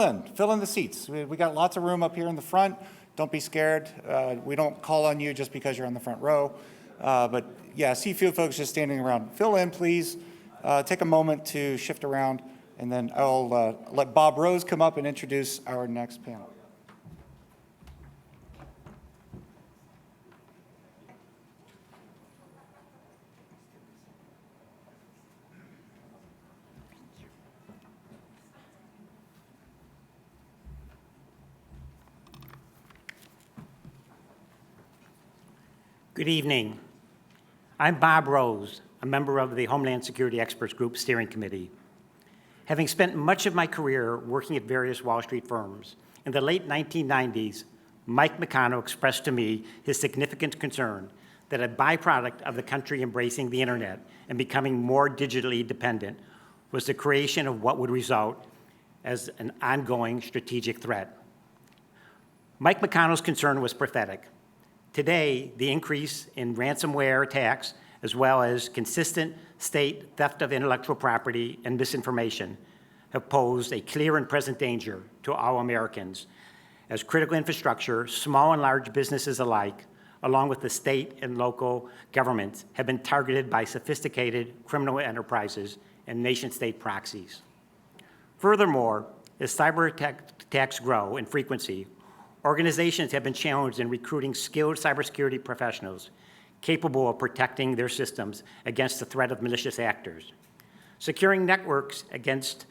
Fill in the seats. We got lots of room up here in the front. Don't be scared. We don't call on you just because you're on the front row. But yeah, I see a few folks just standing around. Fill in, please. Take a moment to shift around, and then I'll let Bob Rose come up and introduce our next panel. Good evening. I'm Bob Rose, a member of the Homeland Security Experts Group Steering Committee. Having spent much of my career working at various Wall Street firms, in the late 1990s, Mike McConnell expressed to me his significant concern that a byproduct of the country embracing the internet and becoming more digitally dependent was the creation of what would result as an ongoing strategic threat. Mike McConnell's concern was prophetic. Today, the increase in ransomware attacks, as well as consistent state theft of intellectual property and misinformation, have posed a clear and present danger to all Americans, as critical infrastructure, small and large businesses alike, along with the state and local governments, have been targeted by sophisticated criminal enterprises and nation-state proxies. Furthermore, as cyber attacks grow in frequency, organizations have been challenged in recruiting skilled cybersecurity professionals capable of protecting their systems against the threat of malicious actors. Securing networks against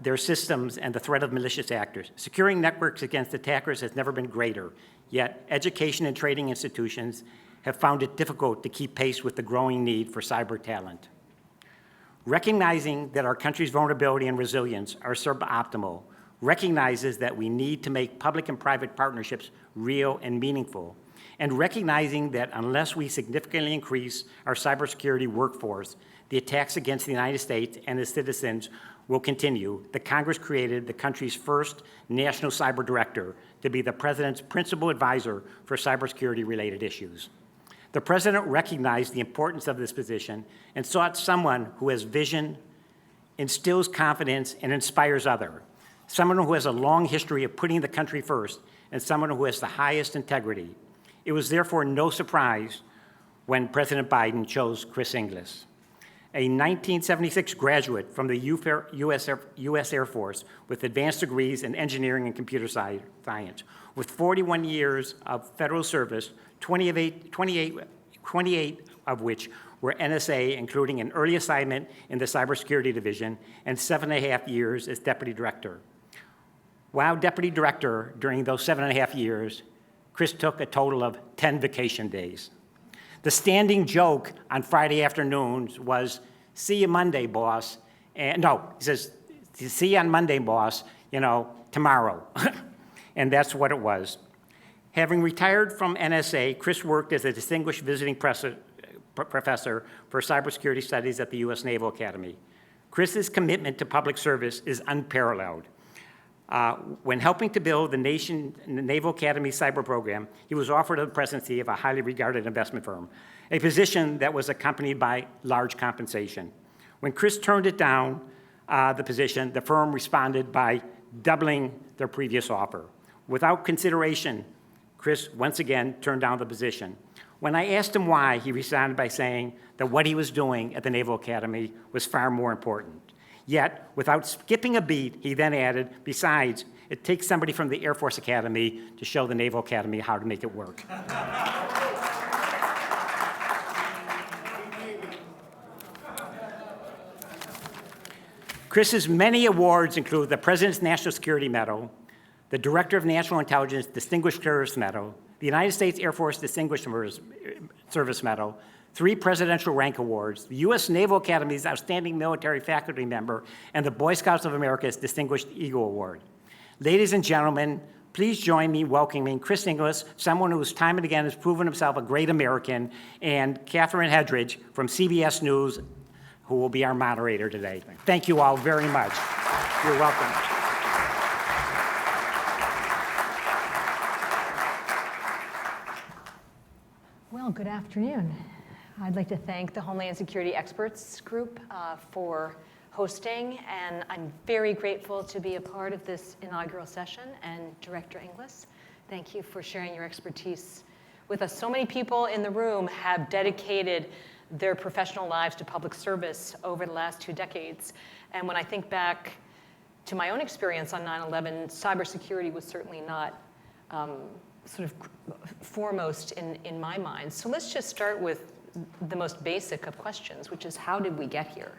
their systems and the threat of malicious actors. Securing networks against attackers has never been greater, yet education and training institutions have found it difficult to keep pace with the growing need for cyber talent. Recognizing that our country's vulnerability and resilience are suboptimal recognizes that we need to make public and private partnerships real and meaningful, and recognizing that unless we significantly increase our cybersecurity workforce, the attacks against the United States and its citizens will continue. The Congress created the country's first national cyber director to be the president's principal advisor for cybersecurity-related issues. The president recognized the importance of this position and sought someone who has vision, instills confidence, and inspires others. Someone who has a long history of putting the country first, and someone who has the highest integrity. It was therefore no surprise when President Biden chose Chris Inglis, a 1976 graduate from the U.S. Air Force with advanced degrees in engineering and computer science. With 41 years of federal service, 28 of which were NSA, including an early assignment in the Cybersecurity Division, and 7.5 years as Deputy Director. While Deputy Director during those 7.5 years, Chris took a total of 10 vacation days. The standing joke on Friday afternoons was, "See you Monday, boss." And no, he says, "See you on Monday, boss, tomorrow." And that's what it was. Having retired from NSA, Chris worked as a distinguished visiting professor for cybersecurity studies at the U.S. Naval Academy. Chris's commitment to public service is unparalleled. When helping to build the Naval Academy cyber program, he was offered the presidency of a highly regarded investment firm, a position that was accompanied by large compensation. When Chris turned it down, the position, the firm responded by doubling their previous offer. Without consideration, Chris once again turned down the position. When I asked him why, he responded by saying that what he was doing at the Naval Academy was far more important. Yet, without skipping a beat, he then added, besides, it takes somebody from the Air Force Academy to show the Naval Academy how to make it work. Chris's many awards include the President's National Security Medal, the Director of National Intelligence Distinguished Service Medal, the United States Air Force Distinguished Service Medal, 3 Presidential Rank Awards, the U.S. Naval Academy's Outstanding Military Faculty Member, and the Boy Scouts of America's Distinguished Eagle Award. Ladies and gentlemen, please join me welcoming Chris Inglis, someone who has time and again has proven himself a great American, and Catherine Herridge from CBS News, who will be our moderator today. Thank you all very much. You're welcome. Well, good afternoon. I'd like to thank the Homeland Security Experts Group for hosting, and I'm very grateful to be a part of this inaugural session. And Director Inglis, thank you for sharing your expertise with us. So many people in the room have dedicated their professional lives to public service over the last 2 decades. And when I think back to my own experience on 9/11, cybersecurity was certainly not sort of foremost in my mind. So let's just start with the most basic of questions, which is how did we get here?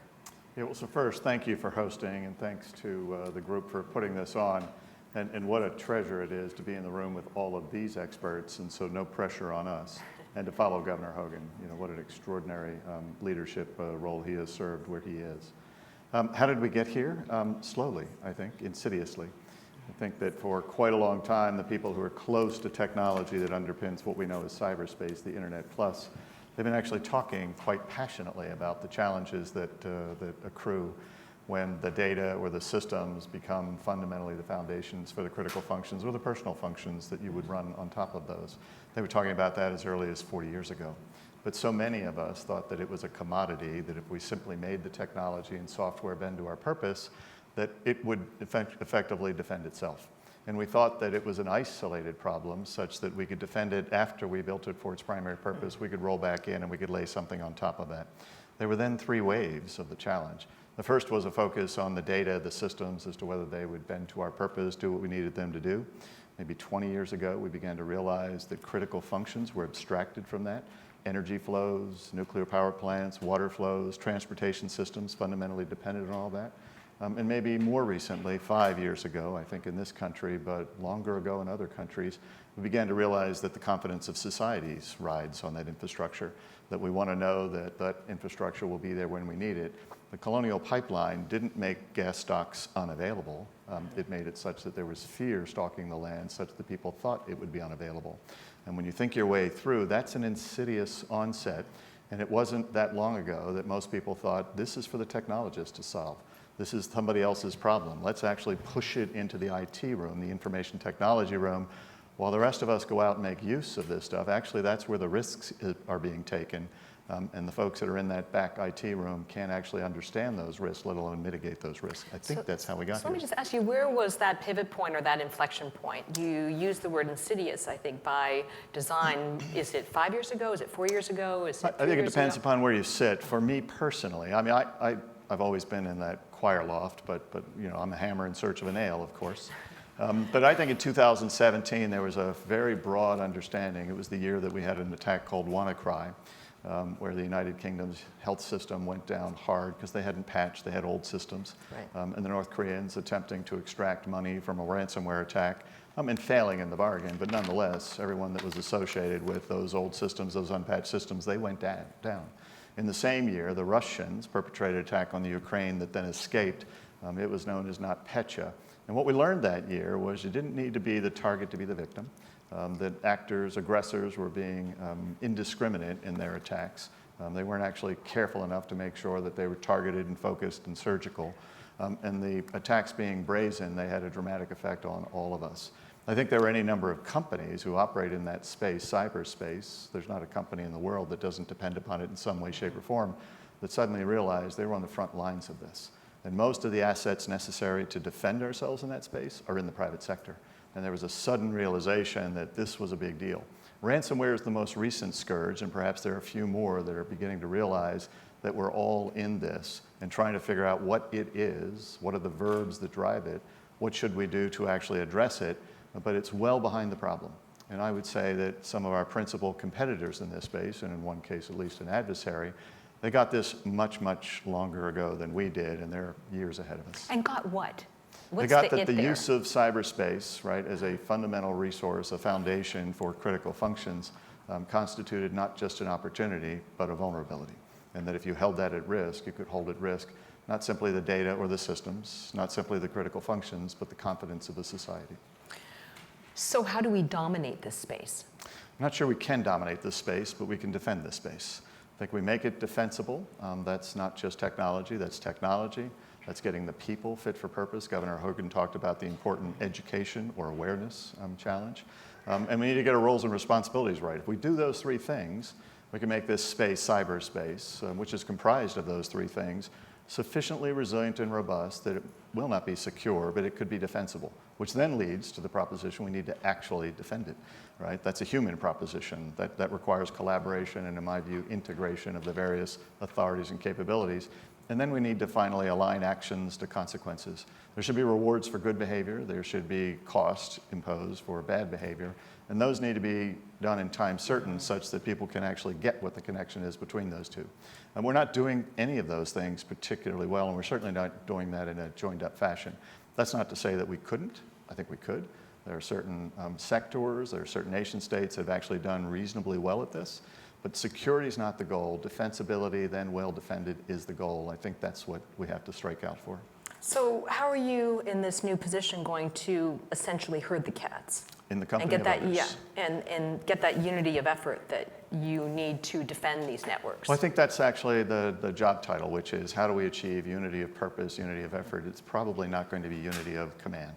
Yeah, well, so first, thank you for hosting, and thanks to the group for putting this on. And what a treasure it is to be in the room with all of these experts, and so no pressure on us. And to follow Governor Hogan, what an extraordinary leadership role he has served where he is. How did we get here? Slowly, I think, insidiously. I think that for quite a long time, the people who are close to technology that underpins what we know as cyberspace, the Internet Plus, they've been actually talking quite passionately about the challenges that accrue when the data or the systems become fundamentally the foundations for the critical functions or the personal functions that you would run on top of those. They were talking about that as early as 40 years ago. But so many of us thought that it was a commodity, that if we simply made the technology and software bend to our purpose, that it would effectively defend itself. And we thought that it was an isolated problem such that we could defend it after we built it for its primary purpose. We could roll back in and we could lay something on top of that. There were then 3 waves of the challenge. The first was a focus on the data, the systems, as to whether they would bend to our purpose, do what we needed them to do. Maybe 20 years ago, we began to realize that critical functions were abstracted from that. Energy flows, nuclear power plants, water flows, transportation systems fundamentally depended on all that. And maybe more recently, 5 years ago, I think in this country, but longer ago in other countries, we began to realize that the confidence of societies rides on that infrastructure, that we want to know that that infrastructure will be there when we need it. The Colonial Pipeline didn't make gas stocks unavailable. It made it such that there was fear stalking the land, such that people thought it would be unavailable. And when you think your way through, that's an insidious onset. And it wasn't that long ago that most people thought, this is for the technologists to solve. This is somebody else's problem. Let's actually push it into the IT room, the information technology room, while the rest of us go out and make use of this stuff. Actually, that's where the risks are being taken. And the folks that are in that back IT room can't actually understand those risks, let alone mitigate those risks. I think that's how we got So here. let me just ask you, where was that pivot point or that inflection point? You used the word insidious, I think, by design. Is it 5 years ago? Is it 4 years ago? Is it 3 I think it years depends ago? upon where you sit. For me personally, I mean, I've always been in that choir loft, but I'm a hammer in search of a nail, of course. But I think in 2017, there was a very broad understanding. It was the year that we had an attack called WannaCry, where the United Kingdom's health system went down hard because they hadn't patched, they had old systems. Right. And the North Koreans attempting to extract money from a ransomware attack and failing in the bargain. But nonetheless, everyone that was associated with those old systems, those unpatched systems, they went down. In the same year, the Russians perpetrated an attack on the Ukraine that then escaped. It was known as NotPetya. And what we learned that year was you didn't need to be the target to be the victim, that actors, aggressors were being indiscriminate in their attacks. They weren't actually careful enough to make sure that they were targeted and focused and surgical. And the attacks being brazen, they had a dramatic effect on all of us. I think there are any number of companies who operate in that space, cyberspace. There's not a company in the world that doesn't depend upon it in some way, shape, or form, that suddenly realized they were on the front lines of this. And most of the assets necessary to defend ourselves in that space are in the private sector. And there was a sudden realization that this was a big deal. Ransomware is the most recent scourge, and perhaps there are a few more that are beginning to realize that we're all in this and trying to figure out what it is, what are the verbs that drive it, what should we do to actually address it, but it's well behind the problem. And I would say that some of our principal competitors in this space, and in one case at least an adversary, they got this much, much longer ago than we did, and they're years ahead of us. And got what? What's They got the that it the there? use of cyberspace, right, as a fundamental resource, a foundation for critical functions, constituted not just an opportunity, but a vulnerability. And that if you held that at risk, you could hold at risk not simply the data or the systems, not simply the critical functions, but the confidence of the society. So how do we dominate this space? I'm not sure we can dominate this space, but we can defend this space. I think we make it defensible. That's not just technology, that's technology. That's getting the people fit for purpose. Governor Hogan talked about the important education or awareness challenge. And we need to get our roles and responsibilities right. If we do those 3 things, we can make this space cyberspace, which is comprised of those 3 things, sufficiently resilient and robust that it will not be secure, but it could be defensible, which then leads to the proposition we need to actually defend it, right? That's a human proposition that requires collaboration and, in my view, integration of the various authorities and capabilities. And then we need to finally align actions to consequences. There should be rewards for good behavior. There should be cost imposed for bad behavior. And those need to be done in time certain such that people can actually get what the connection is between those two. And we're not doing any of those things particularly well, and we're certainly not doing that in a joined-up fashion. That's not to say that we couldn't. I think we could. There are certain sectors, there are certain nation states that have actually done reasonably well at this. But security is not the goal. Defensibility, then well defended, is the goal. I think that's what we have to strike out for. So how are you in this new position going to essentially herd the cats? In the company and get of that, others. yeah, and get that unity of effort that you need to defend these networks? Well, I think that's actually the job title, which is how do we achieve unity of purpose, unity of effort? It's probably not going to be unity of command.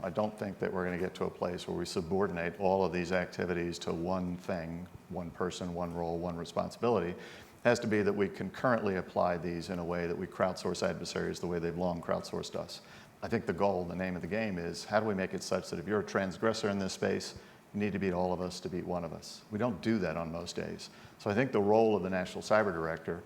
I don't think that we're going to get to a place where we subordinate all of these activities to one thing, one person, one role, one responsibility. It has to be that we concurrently apply these in a way that we crowdsource adversaries the way they've long crowdsourced us. I think the goal, the name of the game is how do we make it such that if you're a transgressor in this space, you need to beat all of us to beat one of us. We don't do that on most days. So I think the role of the National Cyber Director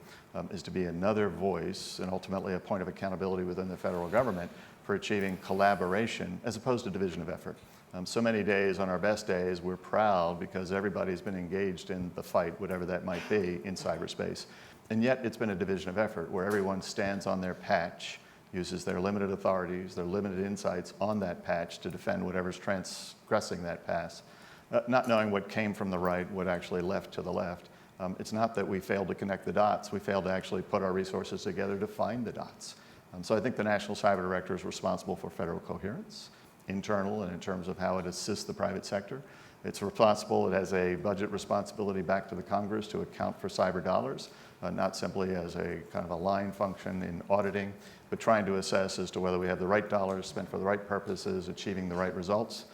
is to be another voice and ultimately a point of accountability within the federal government for achieving collaboration as opposed to division of effort. So many days, on our best days, we're proud because everybody's been engaged in the fight, whatever that might be, in cyberspace. And yet it's been a division of effort where everyone stands on their patch, uses their limited authorities, their limited insights on that patch to defend whatever's transgressing that pass, not knowing what came from the right, what actually left to the left. It's not that we failed to connect the dots, we failed to actually put our resources together to find the dots. So I think the National Cyber Director is responsible for federal coherence, internal and in terms of how it assists the private sector. It's responsible, it has a budget responsibility back to the Congress to account for cyber dollars, not simply as a kind of a line function in auditing, but trying to assess as to whether we have the right dollars spent for the right purposes, achieving the right results.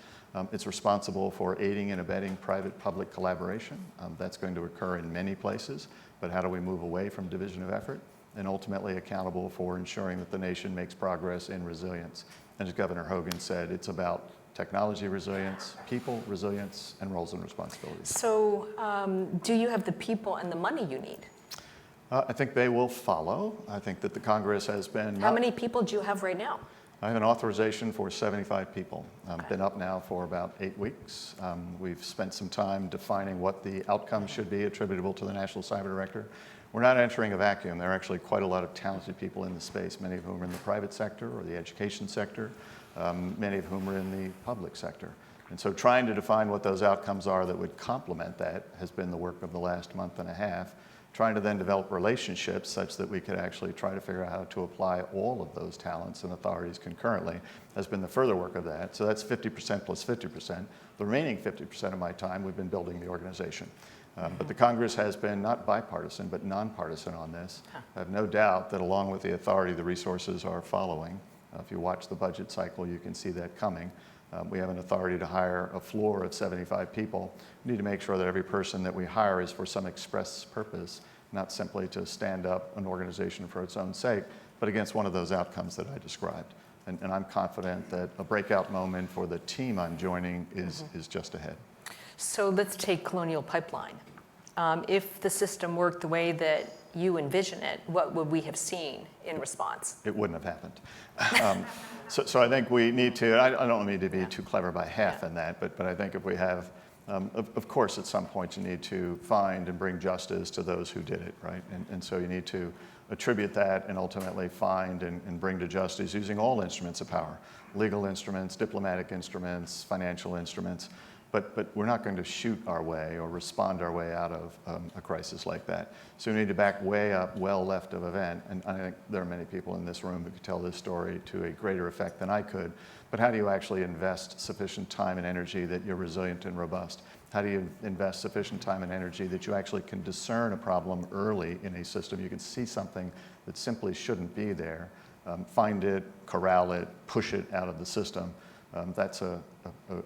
It's responsible for aiding and abetting private-public collaboration. That's going to occur in many places, but how do we move away from division of effort? And ultimately accountable for ensuring that the nation makes progress in resilience. And as Governor Hogan said, it's about technology resilience, people resilience, and roles and responsibilities. So do you have the people and the money you need? I think they will follow. I think that the Congress has been... How many people do you have right now? I have an authorization for 75 people. Been up now for about 8 weeks. We've spent some time defining what the outcome should be attributable to the National Cyber Director. We're not entering a vacuum. There are actually quite a lot of talented people in the space, many of whom are in the private sector or the education sector, many of whom are in the public sector. And so trying to define what those outcomes are that would complement that has been the work of the last month and a half, trying to then develop relationships such that we could actually try to figure out how to apply all of those talents and authorities concurrently has been the further work of that. So that's 50% plus 50%. The remaining 50% of my time, we've been building the organization. But the Congress has been not bipartisan, but nonpartisan on this. I have no doubt that along with the authority, the resources are following. If you watch the budget cycle, you can see that coming. We have an authority to hire a floor of 75 people. We need to make sure that every person that we hire is for some express purpose, not simply to stand up an organization for its own sake, but against one of those outcomes that I described. And I'm confident that a breakout moment for the team I'm joining is just ahead. So let's take Colonial Pipeline. If the system worked the way that you envision it, what would we have seen in response? It wouldn't have happened. So I think we need to, I don't need to be too clever by half in that, but I think if we have, of course, at some point you need to find and bring justice to those who did it, right? And so you need to attribute that and ultimately find and bring to justice using all instruments of power, legal instruments, diplomatic instruments, financial instruments. But we're not going to shoot our way or respond our way out of a crisis like that. So we need to back way up, well left of event. And I think there are many people in this room who could tell this story to a greater effect than I could. But how do you actually invest sufficient time and energy that you're resilient and robust? How do you invest sufficient time and energy that you actually can discern a problem early in a system? You can see something that simply shouldn't be there, find it, corral it, push it out of the system. That's a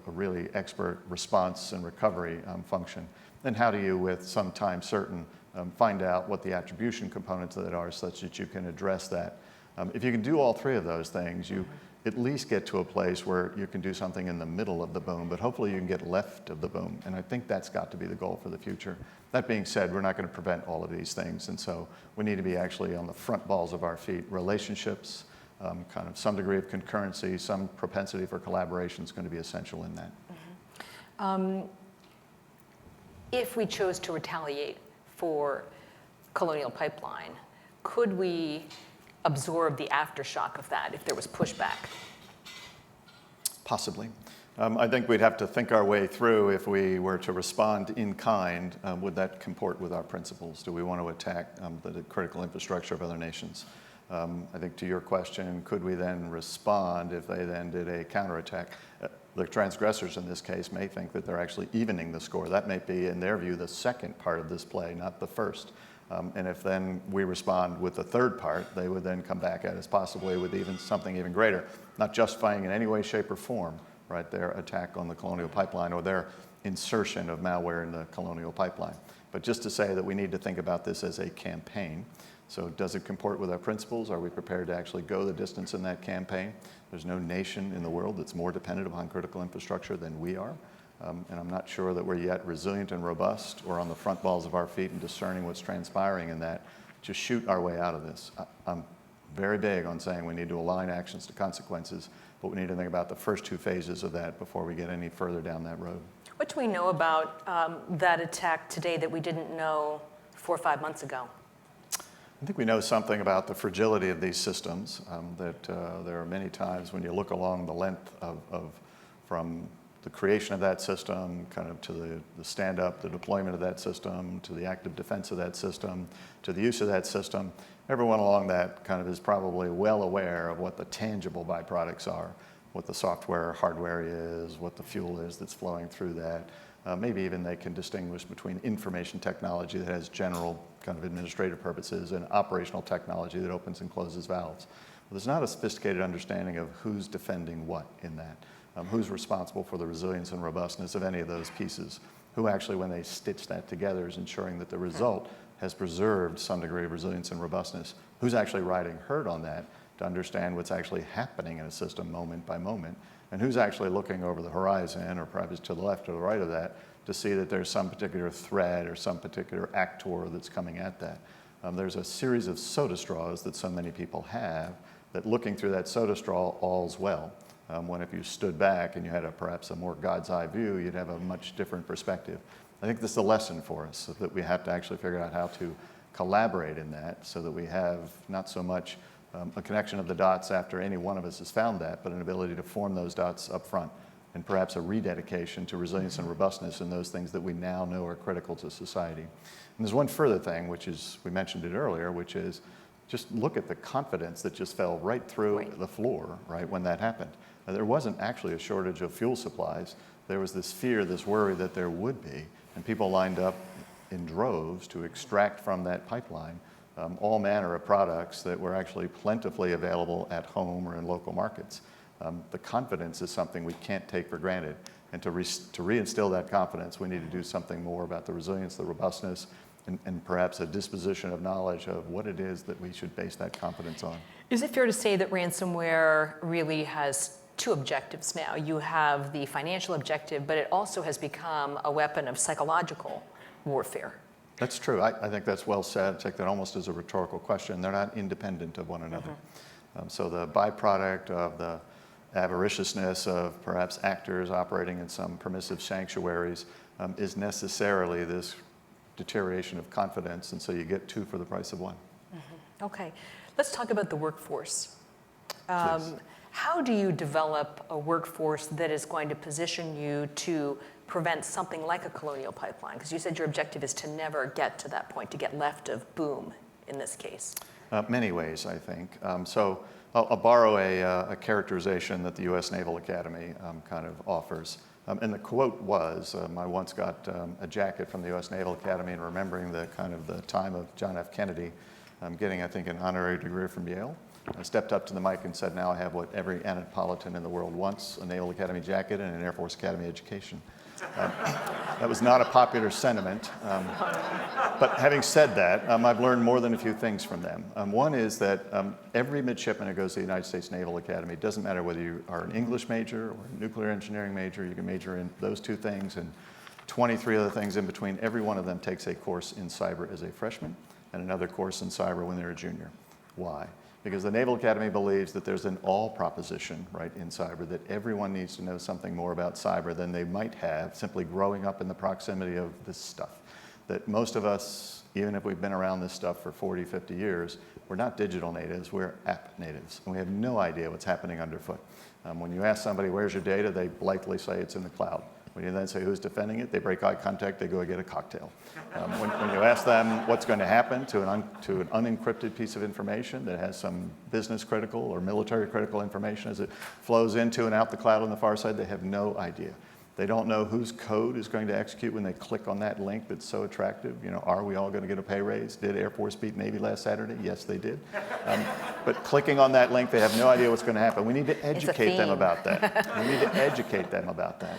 really expert response and recovery function. Then how do you, with some time certain, find out what the attribution components of that are such that you can address that. If you can do all three of those things, you at least get to a place where you can do something in the middle of the boom, but hopefully you can get left of the boom. And I think that's got to be the goal for the future. That being said, we're not going to prevent all of these things. And so we need to be actually on the front balls of our feet. Relationships, kind of some degree of concurrency, some propensity for collaboration is going to be essential in that. If we chose to retaliate for Colonial Pipeline, could we absorb the aftershock of that if there was pushback? Possibly. I think we'd have to think our way through if we were to respond in kind, would that comport with our principles? Do we want to attack the critical infrastructure of other nations? I think to your question, could we then respond if they then did a counterattack? The transgressors in this case may think that they're actually evening the score. That may be, in their view, the second part of this play, not the first. And if then we respond with the third part, they would then come back at us possibly with something even greater, not justifying in any way, shape, or form, right, their attack on the Colonial Pipeline or their insertion of malware in the Colonial Pipeline. But just to say that we need to think about this as a campaign. So does it comport with our principles? Are we prepared to actually go the distance in that campaign? There's no nation in the world that's more dependent upon critical infrastructure than we are. And I'm not sure that we're yet resilient and robust or on the front balls of our feet and discerning what's transpiring in that to shoot our way out of this. I'm very big on saying we need to align actions to consequences, but we need to think about the first two phases of that before we get any further down that road. What do we know about that attack today that we didn't know 4 or 5 months ago? I think we know something about the fragility of these systems, that there are many times when you look along the length from the creation of that system, kind of to the stand-up, the deployment of that system, to the active defense of that system, to the use of that system. Everyone along that kind of is probably well aware of what the tangible byproducts are, what the software or hardware is, what the fuel is that's flowing through that. Maybe even they can distinguish between information technology that has general kind of administrative purposes and operational technology that opens and closes valves. Well, there's not a sophisticated understanding of who's defending what in that. Who's responsible for the resilience and robustness of any of those pieces? Who actually, when they stitch that together, is ensuring that the result has preserved some degree of resilience and robustness? Who's actually riding herd on that to understand what's actually happening in a system moment by moment? And who's actually looking over the horizon, or perhaps to the left or the right of that, to see that there's some particular threat or some particular actor that's coming at that? There's a series of soda straws that so many people have, that looking through that soda straw, all's well. When if you stood back and you had perhaps a more God's eye view, you'd have a much different perspective. I think this is a lesson for us, so that we have to actually figure out how to collaborate in that so that we have not so much a connection of the dots after any one of us has found that, but an ability to form those dots up front, and perhaps a rededication to resilience and robustness in those things that we now know are critical to society. And there's one further thing, which is, we mentioned it earlier, which is just look at the confidence that just fell right through the floor, right, when that happened. There wasn't actually a shortage of fuel supplies. There was this fear, this worry that there would be, and people lined up in droves to extract from that pipeline all manner of products that were actually plentifully available at home or in local markets. The confidence is something we can't take for granted. And to reinstill that confidence, we need to do something more about the resilience, the robustness, and perhaps a disposition of knowledge of what it is that we should base that confidence on. Is it fair to say that ransomware really has two objectives now? You have the financial objective, but it also has become a weapon of psychological warfare. That's true. I think that's well said. I take that almost as a rhetorical question. They're not independent of one another. So the byproduct of the avariciousness of perhaps actors operating in some permissive sanctuaries is necessarily this deterioration of confidence, and so you get two for the price of one. Okay, let's talk about the workforce. Please. How do you develop a workforce that is going to position you to prevent something like a Colonial Pipeline? Because you said your objective is to never get to that point, to get left of boom in this case. Many ways, I think. So I'll borrow a characterization that the U.S. Naval Academy kind of offers. And the quote was, I once got a jacket from the U.S. Naval Academy and remembering the kind of the time of John F. Kennedy getting, I think, an honorary degree from Yale. I stepped up to the mic and said, now I have what every Annapolitan in the world wants, a Naval Academy jacket and an Air Force Academy education. That was not a popular sentiment. But having said that, I've learned more than a few things from them. One is that every midshipman who goes to the United States Naval Academy, it doesn't matter whether you are an English major or a nuclear engineering major, you can major in those two things and 23 other things in between. Every one of them takes a course in cyber as a freshman and another course in cyber when they're a junior. Why? Because the Naval Academy believes that there's an all proposition, right, in cyber, that everyone needs to know something more about cyber than they might have simply growing up in the proximity of this stuff. That most of us, even if we've been around this stuff for 40, 50 years, we're not digital natives, we're app natives, and we have no idea what's happening underfoot. When you ask somebody, where's your data, they blithely say it's in the cloud. When you then say who's defending it, they break eye contact, they go get a cocktail. When you ask them what's going to happen to an unencrypted piece of information that has some business critical or military critical information as it flows into and out the cloud on the far side, they have no idea. They don't know whose code is going to execute when they click on that link that's so attractive. You know, are we all going to get a pay raise? Did Air Force beat Navy last Saturday? Yes, they did. But clicking on that link, they have no idea what's going to happen. We need to educate them about that. We need to educate them about that.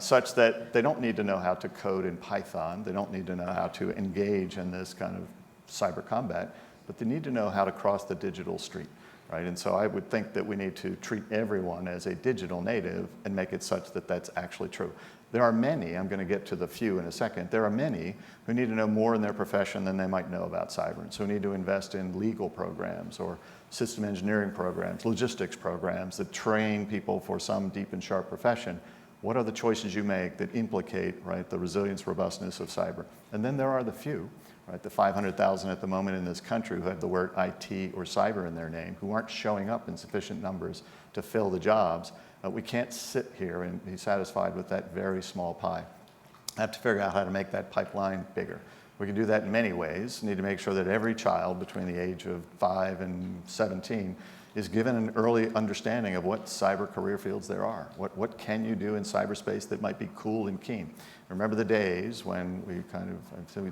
Such that they don't need to know how to code in Python. They don't need to know how to engage in this kind of cyber combat, but they need to know how to cross the digital street, right? And so I would think that we need to treat everyone as a digital native and make it such that that's actually true. There are many, I'm going to get to the few in a second, there are many who need to know more in their profession than they might know about cyber. And so we need to invest in legal programs or system engineering programs, logistics programs that train people for some deep and sharp profession. What are the choices you make that implicate, right, the resilience, robustness of cyber? And then there are the few, right, the 500,000 at the moment in this country who have the word IT or cyber in their name, who aren't showing up in sufficient numbers to fill the jobs. We can't sit here and be satisfied with that very small pie. I have to figure out how to make that pipeline bigger. We can do that in many ways. We need to make sure that every child between the age of 5 and 17 is given an early understanding of what cyber career fields there are. What can you do in cyberspace that might be cool and keen? Remember the days when we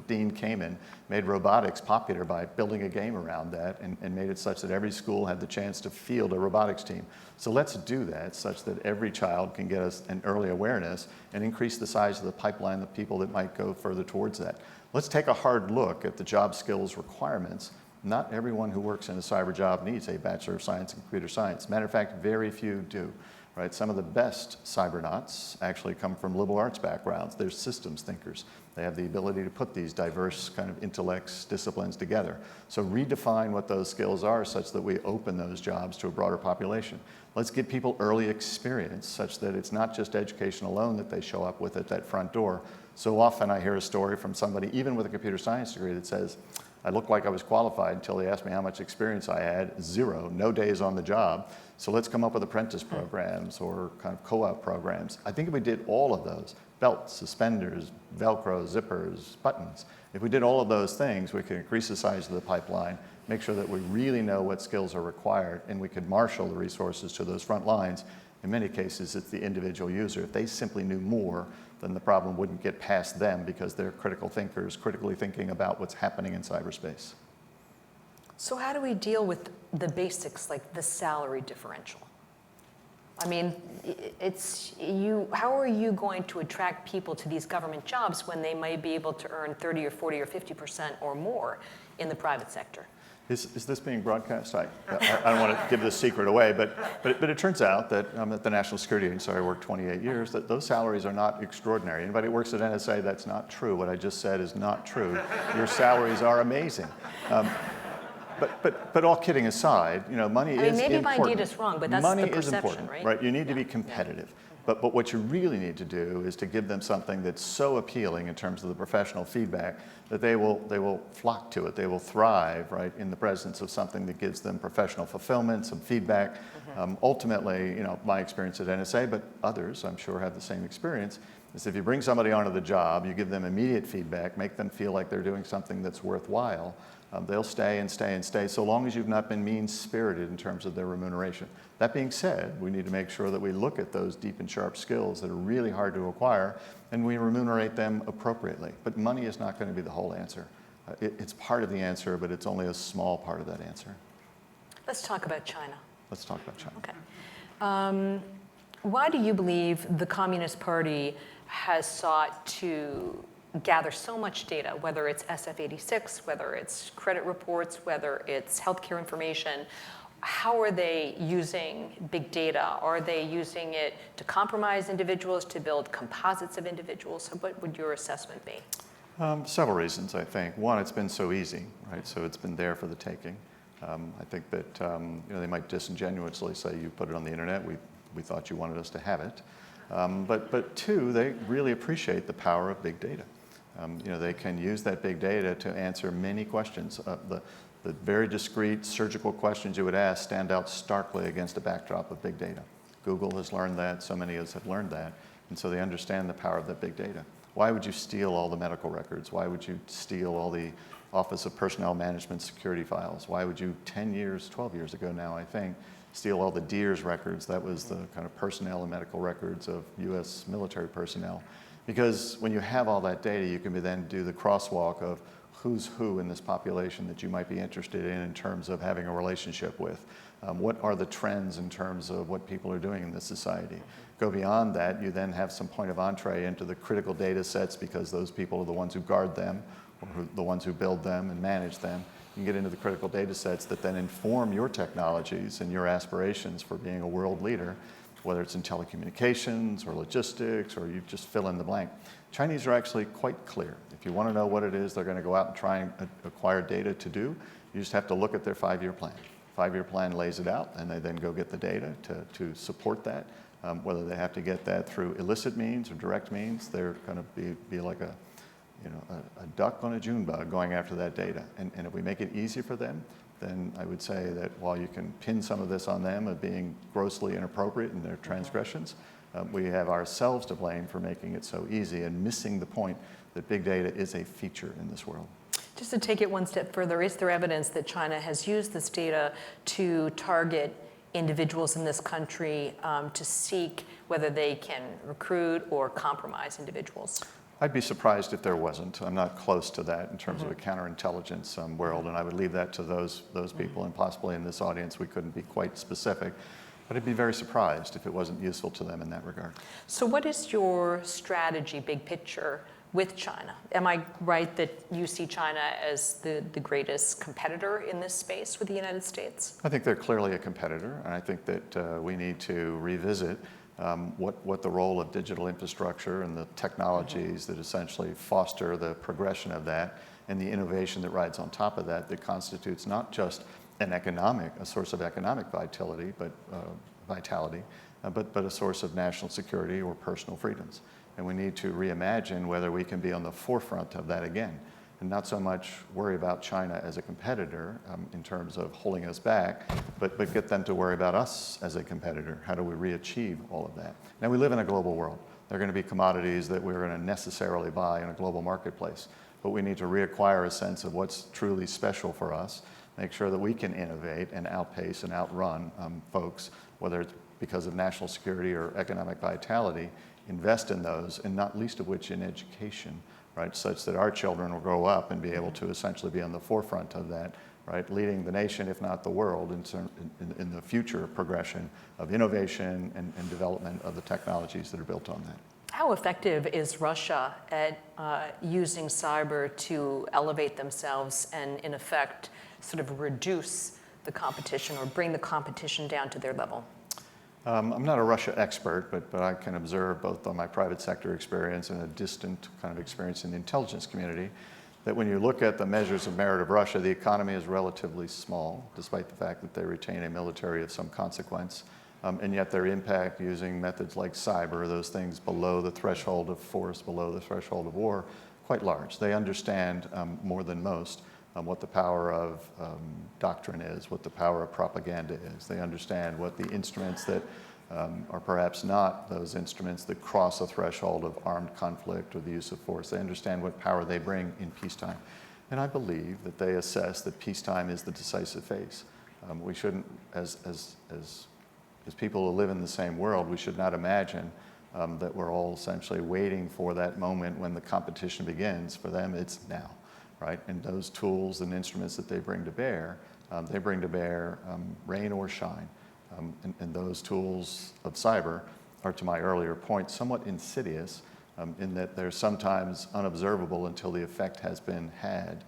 Dean Kamen made robotics popular by building a game around that and made it such that every school had the chance to field a robotics team. So let's do that such that every child can get us an early awareness and increase the size of the pipeline of people that might go further towards that. Let's take a hard look at the job skills requirements. Not everyone who works in a cyber job needs a Bachelor of Science in Computer Science. Matter of fact, very few do. Right? Some of the best cybernauts actually come from liberal arts backgrounds. They're systems thinkers. They have the ability to put these diverse kind of intellects, disciplines together. So redefine what those skills are such that we open those jobs to a broader population. Let's give people early experience such that it's not just education alone that they show up with at that front door. So often I hear a story from somebody, even with a computer science degree, that says, I looked like I was qualified until they asked me how much experience I had. 0, no days on the job. So let's come up with apprentice programs or kind of co-op programs. I think if we did all of those, belts, suspenders, Velcro, zippers, buttons, if we did all of those things, we could increase the size of the pipeline, make sure that we really know what skills are required, and we could marshal the resources to those front lines. In many cases, it's the individual user. If they simply knew more, then the problem wouldn't get past them because they're critical thinkers, critically thinking about what's happening in cyberspace. So how do we deal with the basics, like the salary differential? I mean, how are you going to attract people to these government jobs when they might be able to earn 30 or 40 or 50% or more in the private sector? Is this being broadcast? I don't want to give the secret away, but it turns out that at the National Security Agency, I worked 28 years, that those salaries are not extraordinary. Anybody who works at NSA, that's not true. What I just said is not true. Your salaries are amazing. But all kidding aside, you know, money is important. Maybe my data's wrong, but that's the perception, important, right? You need to be competitive. But what you really need to do is to give them something that's so appealing in terms of the professional feedback that they will flock to it. They will thrive, right, in the presence of something that gives them professional fulfillment, some feedback. Ultimately, you know, my experience at NSA, but others I'm sure have the same experience, is if you bring somebody onto the job, you give them immediate feedback, make them feel like they're doing something that's worthwhile, they'll stay and stay and stay so long as you've not been mean-spirited in terms of their remuneration. That being said, we need to make sure that we look at those deep and sharp skills that are really hard to acquire and we remunerate them appropriately. But money is not going to be the whole answer. It's part of the answer, but it's only a small part of that answer. Let's talk about China. Let's talk about China. Okay. Why do you believe the Communist Party has sought to gather so much data, whether it's SF-86, whether it's credit reports, whether it's healthcare information? How are they using big data? Are they using it to compromise individuals, to build composites of individuals? What would your assessment be? Several reasons, I think. One, it's been so easy, right? So it's been there for the taking. I think that they might disingenuously say, you put it on the internet, we thought you wanted us to have it. But two, they really appreciate the power of big data. They can use that big data to answer many questions. The very discrete surgical questions you would ask stand out starkly against a backdrop of big data. Google has learned that, so many of us have learned that, and so they understand the power of that big data. Why would you steal all the medical records? Why would you steal all the Office of Personnel Management security files? Why would you, 10 years, 12 years ago now, I think, steal all the DEERS records? That was the kind of personnel and medical records of US military personnel. Because when you have all that data, you can then do the crosswalk of who's who in this population that you might be interested in terms of having a relationship with. What are the trends in terms of what people are doing in this society? Go beyond that, you then have some point of entree into the critical data sets because those people are the ones who guard them or the ones who build them and manage them. You can get into the critical data sets that then inform your technologies and your aspirations for being a world leader, whether it's in telecommunications or logistics or you just fill in the blank. Chinese are actually quite clear. If you want to know what it is they're going to go out and try and acquire data to do, you just have to look at their 5-year plan. 5-year plan lays it out, and they then go get the data to support that. Whether they have to get that through illicit means or direct means, they're going to be like a duck on a June bug going after that data. And if we make it easy for them, then I would say that while you can pin some of this on them of being grossly inappropriate in their transgressions, we have ourselves to blame for making it so easy and missing the point that big data is a feature in this world. Just to take it one step further, is there evidence that China has used this data to target individuals in this country to seek whether they can recruit or compromise individuals? I'd be surprised if there wasn't. I'm not close to that in terms of a counterintelligence world, and I would leave that to those people, and possibly in this audience we couldn't be quite specific, but I'd be very surprised if it wasn't useful to them in that regard. So what is your strategy, big picture, with China? Am I right that you see China as the greatest competitor in this space with the United States? I think they're clearly a competitor, and I think that we need to revisit what the role of digital infrastructure and the technologies that essentially foster the progression of that and the innovation that rides on top of that constitutes not just a source of economic vitality, but a source of national security or personal freedoms. And we need to reimagine whether we can be on the forefront of that again, and not so much worry about China as a competitor in terms of holding us back, but get them to worry about us as a competitor. How do we re-achieve all of that? Now, we live in a global world. There are going to be commodities that we're going to necessarily buy in a global marketplace, but we need to reacquire a sense of what's truly special for us, make sure that we can innovate and outpace and outrun folks, whether it's because of national security or economic vitality, invest in those, and not least of which in education, right, such that our children will grow up and be able to essentially be on the forefront of that, right, leading the nation, if not the world, in the future progression of innovation and development of the technologies that are built on that. How effective is Russia at using cyber to elevate themselves and, in effect, sort of reduce the competition or bring the competition down to their level? I'm not a Russia expert, but I can observe both on my private sector experience and a distant kind of experience in the intelligence community that when you look at the measures of merit of Russia, the economy is relatively small, despite the fact that they retain a military of some consequence, and yet their impact using methods like cyber, those things below the threshold of force, below the threshold of war, quite large. They understand more than most what the power of doctrine is, what the power of propaganda is. They understand what the instruments that are perhaps not those instruments that cross a threshold of armed conflict or the use of force. They understand what power they bring in peacetime. And I believe that they assess that peacetime is the decisive phase. We shouldn't, as people who live in the same world, we should not imagine that we're all essentially waiting for that moment when the competition begins. For them, it's now. Right? And those tools and instruments that they bring to bear They bring to bear rain or shine. And those tools of cyber are, to my earlier point, somewhat insidious in that they're sometimes unobservable until the effect has been had.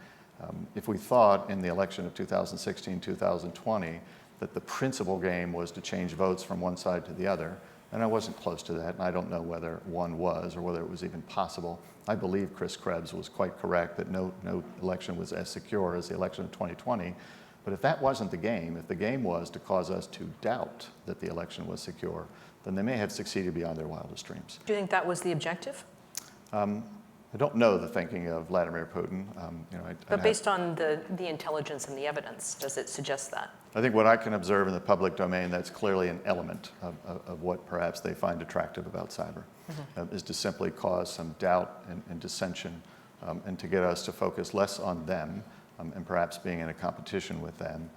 If we thought in the election of 2016, 2020, that the principal game was to change votes from one side to the other, and I wasn't close to that, and I don't know whether one was or whether it was even possible. I believe Chris Krebs was quite correct that no election was as secure as the election of 2020. But if that wasn't the game, if the game was to cause us to doubt that the election was secure, then they may have succeeded beyond their wildest dreams. Do you think that was the objective? I don't know the thinking of Vladimir Putin. But based on the intelligence and the evidence, does it suggest that? I think what I can observe in the public domain, that's clearly an element of what perhaps they find attractive about cyber, is to simply cause some doubt and dissension, and to get us to focus less on them and perhaps being in a competition with them,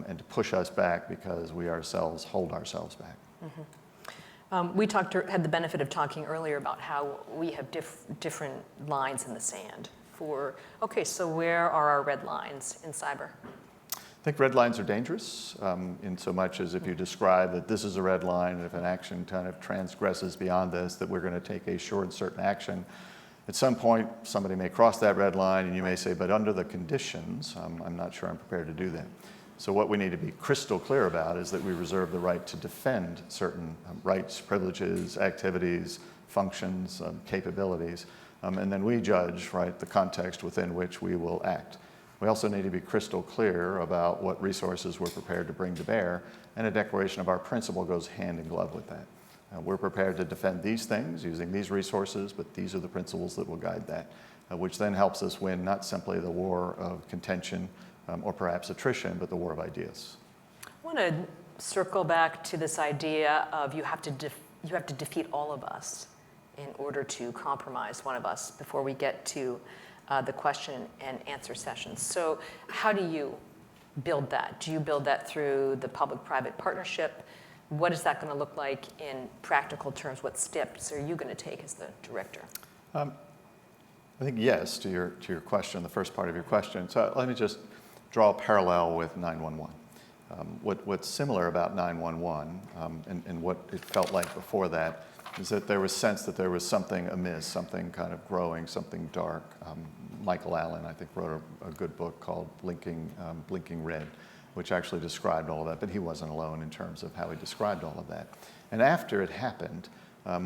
and to push us back because we ourselves hold ourselves back. We had the benefit of talking earlier about how we have different lines in the sand okay, so where are our red lines in cyber? I think red lines are dangerous in so much as if you describe that this is a red line, and if an action kind of transgresses beyond this, that we're going to take a sure and certain action. At some point, somebody may cross that red line, and you may say, but under the conditions, I'm not sure I'm prepared to do that. So what we need to be crystal clear about is that we reserve the right to defend certain rights, privileges, activities, functions, capabilities, and then we judge, right, the context within which we will act. We also need to be crystal clear about what resources we're prepared to bring to bear, and a declaration of our principle goes hand in glove with that. We're prepared to defend these things using these resources, but these are the principles that will guide that, which then helps us win not simply the war of contention or perhaps attrition, but the war of ideas. I want to circle back to this idea of you have to defeat all of us in order to compromise one of us before we get to the question and answer sessions. So how do you build that? Do you build that through the public-private partnership? What is that going to look like in practical terms? What steps are you going to take as the director? I think yes to your question, the first part of your question. So let me just draw a parallel with 911. What's similar about 911 and what it felt like before that is that there was sense that there was something amiss, something kind of growing, something dark. Michael Allen, I think, wrote a good book called Blinking Red, which actually described all of that, but he wasn't alone in terms of how he described all of that. And after it happened,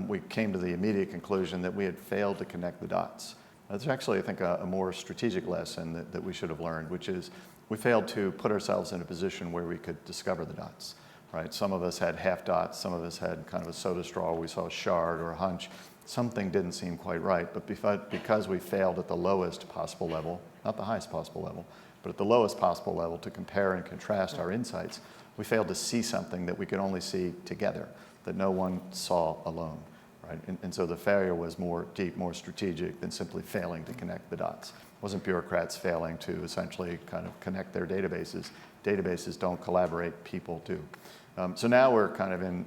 we came to the immediate conclusion that we had failed to connect the dots. That's actually, I think, a more strategic lesson that we should have learned, which is we failed to put ourselves in a position where we could discover the dots, right? Some of us had half dots, some of us had kind of a soda straw, we saw a shard or a hunch. Something didn't seem quite right, but because we failed at the lowest possible level, not the highest possible level, but at the lowest possible level to compare and contrast our insights, we failed to see something that we could only see together, that no one saw alone, right? And so the failure was more deep, more strategic than simply failing to connect the dots. It wasn't bureaucrats failing to essentially kind of connect their databases. Databases don't collaborate, people do. So now we're kind of in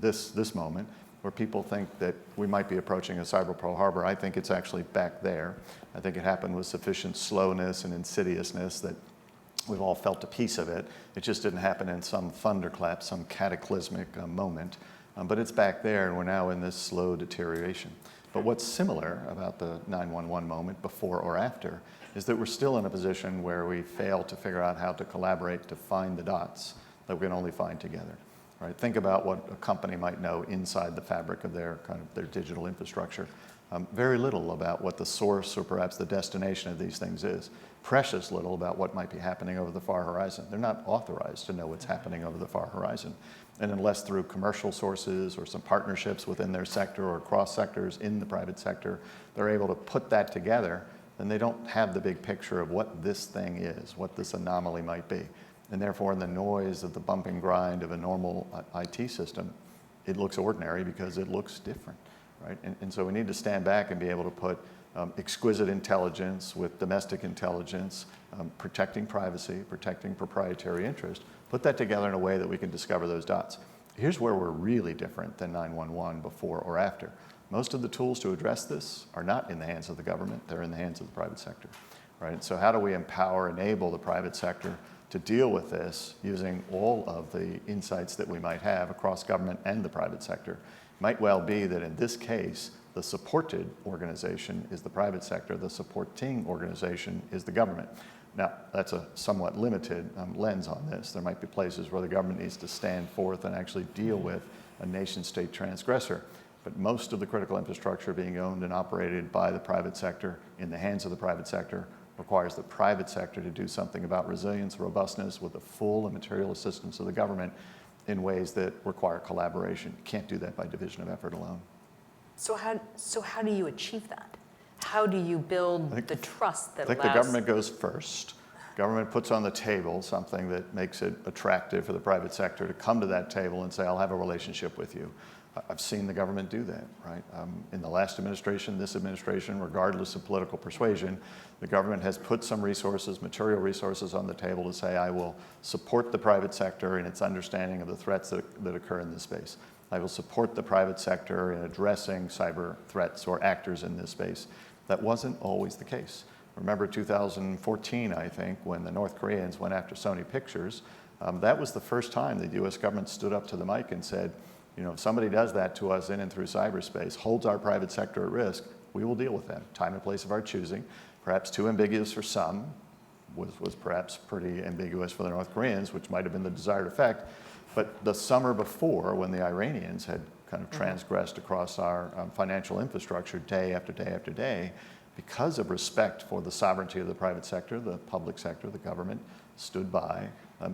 this moment where people think that we might be approaching a cyber Pearl Harbor. I think it's actually back there. I think it happened with sufficient slowness and insidiousness that we've all felt a piece of it. It just didn't happen in some thunderclap, some cataclysmic moment. But it's back there, and we're now in this slow deterioration. But what's similar about the 911 moment, before or after, is that we're still in a position where we fail to figure out how to collaborate to find the dots that we can only find together. Right? Think about what a company might know inside the fabric of their digital infrastructure. Very little about what the source or perhaps the destination of these things is. Precious little about what might be happening over the far horizon. They're not authorized to know what's happening over the far horizon. And unless through commercial sources or some partnerships within their sector or cross sectors in the private sector, they're able to put that together, then they don't have the big picture of what this thing is, what this anomaly might be. And therefore, in the noise of the bump and grind of a normal IT system, it looks ordinary because it looks different, right? And so we need to stand back and be able to put exquisite intelligence with domestic intelligence, protecting privacy, protecting proprietary interest, put that together in a way that we can discover those dots. Here's where we're really different than 911 before or after. Most of the tools to address this are not in the hands of the government, they're in the hands of the private sector, right? So how do we empower, enable the private sector to deal with this using all of the insights that we might have across government and the private sector. It might well be that in this case, the supported organization is the private sector, the supporting organization is the government. Now, that's a somewhat limited lens on this. There might be places where the government needs to stand forth and actually deal with a nation-state transgressor. But most of the critical infrastructure being owned and operated by the private sector, in the hands of the private sector, requires the private sector to do something about resilience, robustness, with the full and material assistance of the government in ways that require collaboration. You can't do that by division of effort alone. So how do you achieve that? How do you build the trust that allows? I think the government goes first. Government puts on the table something that makes it attractive for the private sector to come to that table and say, I'll have a relationship with you. I've seen the government do that, right? In the last administration, this administration, regardless of political persuasion, the government has put some resources, material resources on the table to say, I will support the private sector in its understanding of the threats that occur in this space. I will support the private sector in addressing cyber threats or actors in this space. That wasn't always the case. Remember 2014, I think, when the North Koreans went after Sony Pictures, that was the first time the US government stood up to the mic and said, you know, if somebody does that to us in and through cyberspace, holds our private sector at risk, we will deal with them. Time and place of our choosing, perhaps too ambiguous for some, was perhaps pretty ambiguous for the North Koreans, which might have been the desired effect. But the summer before, when the Iranians had kind of transgressed across our financial infrastructure day after day after day, because of respect for the sovereignty of the private sector, the public sector, the government stood by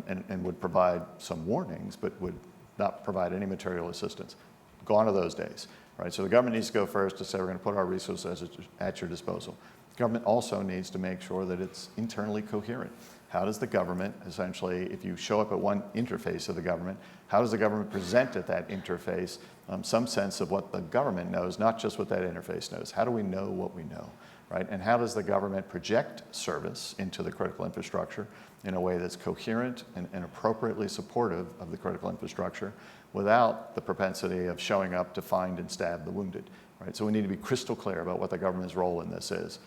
and would provide some warnings, but would not provide any material assistance. Gone are those days, right? So the government needs to go first to say we're going to put our resources at your disposal. The government also needs to make sure that it's internally coherent. How does the government, essentially, if you show up at one interface of the government, how does the government present at that interface some sense of what the government knows, not just what that interface knows? How do we know what we know, right? And how does the government project service into the critical infrastructure in a way that's coherent and appropriately supportive of the critical infrastructure without the propensity of showing up to find and stab the wounded, right? So we need to be crystal clear about what the government's role in this is.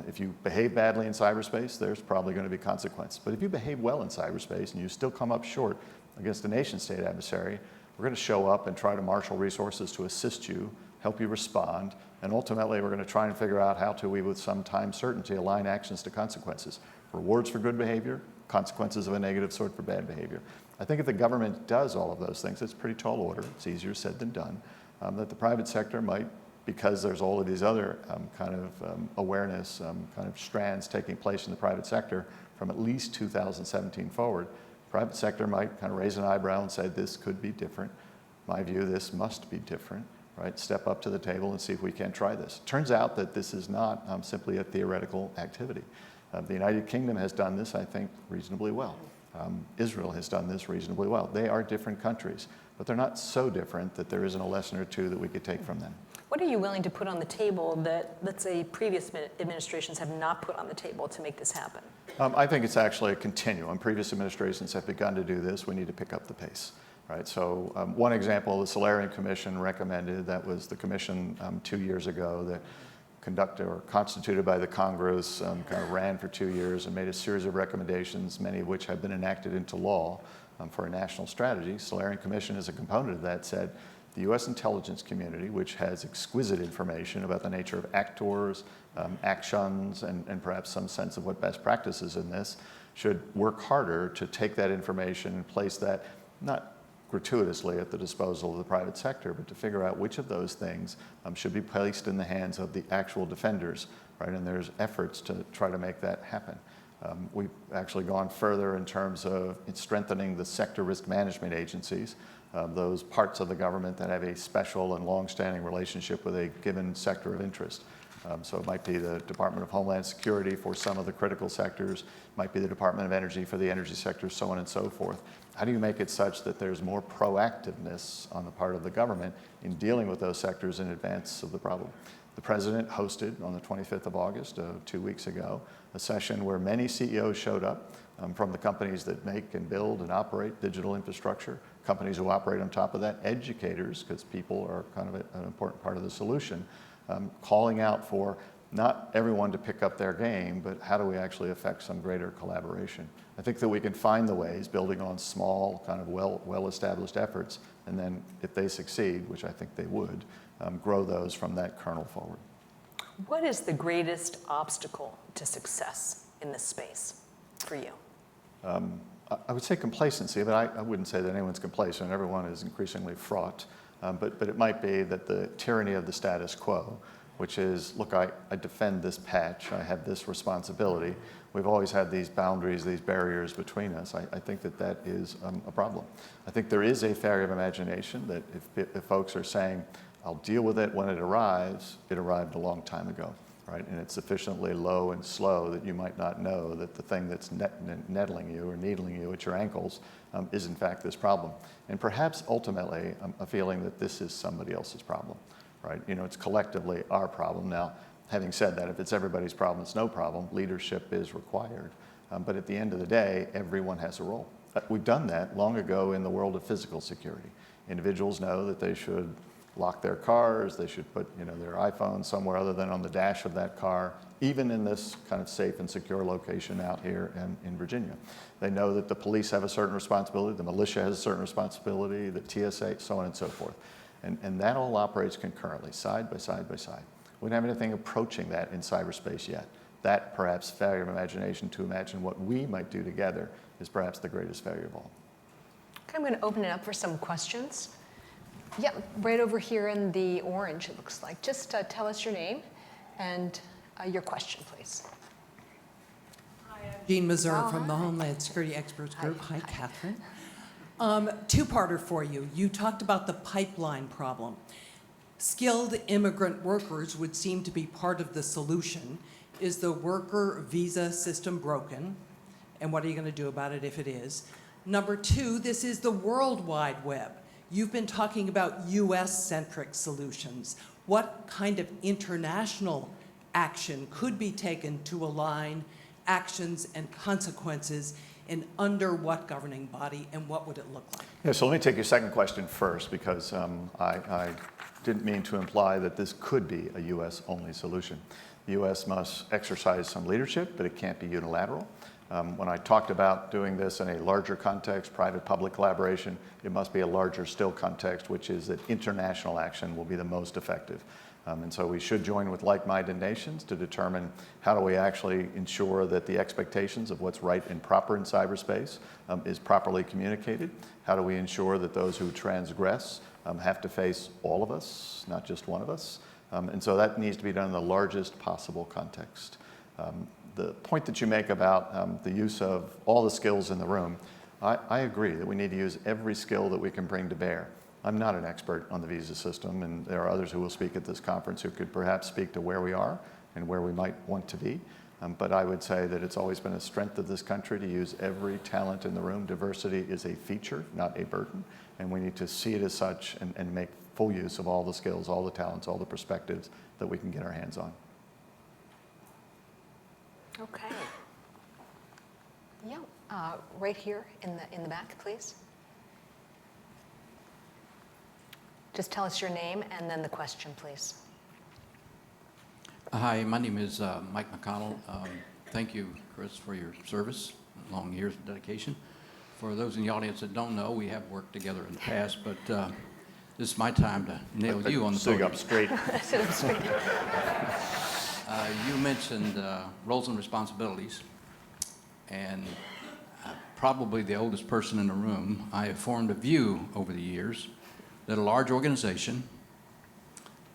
If you behave badly in cyberspace, there's probably going to be consequence. But if you behave well in cyberspace and you still come up short against a nation-state adversary, we're going to show up and try to marshal resources to assist you, help you respond, and ultimately we're going to try and figure out how to, with some time certainty, align actions to consequences. Rewards for good behavior, consequences of a negative sort for bad behavior. I think if the government does all of those things, it's pretty tall order, it's easier said than done, that the private sector might, because there's all of these other awareness kind of strands taking place in the private sector from at least 2017 forward, private sector might kind of raise an eyebrow and say, this could be different. My view, this must be different, right? Step up to the table and see if we can't try this. Turns out that this is not simply a theoretical activity. The United Kingdom has done this, I think, reasonably well. Israel has done this reasonably well. They are different countries, but they're not so different that there isn't a lesson or two that we could take from them. What are you willing to put on the table that, let's say, previous administrations have not put on the table to make this happen? I think it's actually a continuum. Previous administrations have begun to do this. We need to pick up the pace, right? So one example, the Solarium Commission recommended, that was the commission 2 years ago that conducted or constituted by the Congress, kind of ran for 2 years and made a series of recommendations, many of which have been enacted into law for a national strategy. Solarium Commission, as a component of that, said the U.S. intelligence community, which has exquisite information about the nature of actors, actions, and perhaps some sense of what best practices in this, should work harder to take that information and place that, not gratuitously at the disposal of the private sector, but to figure out which of those things should be placed in the hands of the actual defenders, right? And there's efforts to try to make that happen. We've actually gone further in terms of strengthening the sector risk management agencies, those parts of the government that have a special and long-standing relationship with a given sector of interest. So it might be the Department of Homeland Security for some of the critical sectors, might be the Department of Energy for the energy sector, so on and so forth. How do you make it such that there's more proactiveness on the part of the government in dealing with those sectors in advance of the problem? The President hosted on the 25th of August, 2 weeks ago, a session where many CEOs showed up from the companies that make and build and operate digital infrastructure, companies who operate on top of that, educators, because people are kind of an important part of the solution, calling out for not everyone to pick up their game, but how do we actually affect some greater collaboration? I think that we can find the ways, building on small, kind of well-established efforts, and then if they succeed, which I think they would, grow those from that kernel forward. What is the greatest obstacle to success in this space for you? I would say complacency, but I wouldn't say that anyone's complacent. Everyone is increasingly fraught. But it might be that the tyranny of the status quo, which is, look, I defend this patch, I have this responsibility. We've always had these boundaries, these barriers between us. I think that that is a problem. I think there is a failure of imagination that if folks are saying, I'll deal with it when it arrived a long time ago, right? And it's sufficiently low and slow that you might not know that the thing that's nettling you or needling you at your ankles is in fact this problem. And perhaps ultimately a feeling that this is somebody else's problem, right? You know, it's collectively our problem. Now, having said that, if it's everybody's problem, it's no problem. Leadership is required. But at the end of the day, everyone has a role. We've done that long ago in the world of physical security. Individuals know that they should lock their cars, they should put their iPhone somewhere other than on the dash of that car, even in this kind of safe and secure location out here in Virginia. They know that the police have a certain responsibility, the militia has a certain responsibility, the TSA, so on and so forth. And that all operates concurrently, side by side by side. We don't have anything approaching that in cyberspace yet. That perhaps failure of imagination to imagine what we might do together is perhaps the greatest failure of all. Okay, I'm going to open it up for some questions. Yeah, right over here in the orange, it looks like. Just tell us your name and your question, please. Jean Mazur from the Homeland Security Experts Group. Hi, Catherine. Two-parter for you. You talked about the pipeline problem. Skilled immigrant workers would seem to be part of the solution. Is the worker visa system broken? And what are you going to do about it if it is? Number two, this is the World Wide Web. You've been talking about US-centric solutions. What kind of international action could be taken to align actions and consequences, and under what governing body, and what would it look like? Yeah, so let me take your second question first, because I didn't mean to imply that this could be a US-only solution. The US must exercise some leadership, but it can't be unilateral. When I talked about doing this in a larger context, private-public collaboration, it must be a larger still context, which is that international action will be the most effective. And so we should join with like-minded nations to determine how do we actually ensure that the expectations of what's right and proper in cyberspace is properly communicated. How do we ensure that those who transgress have to face all of us, not just one of us? And so that needs to be done in the largest possible context. The point that you make about the use of all the skills in the room, I agree that we need to use every skill that we can bring to bear. I'm not an expert on the visa system, and there are others who will speak at this conference who could perhaps speak to where we are and where we might want to be. But I would say that it's always been a strength of this country to use every talent in the room. Diversity is a feature, not a burden, and we need to see it as such and make full use of all the skills, all the talents, all the perspectives that we can get our hands on. Okay. Yeah, right here in the back, please. Just tell us your name and then the question, please. Hi, my name is Mike McConnell. Thank you, Chris, for your service, long years of dedication. For those in the audience that don't know, we have worked together in the past, but this is my time to nail you on the Sit podium. up straight. Sit up straight. You mentioned roles and responsibilities, and probably the oldest person in the room, I have formed a view over the years that a large organization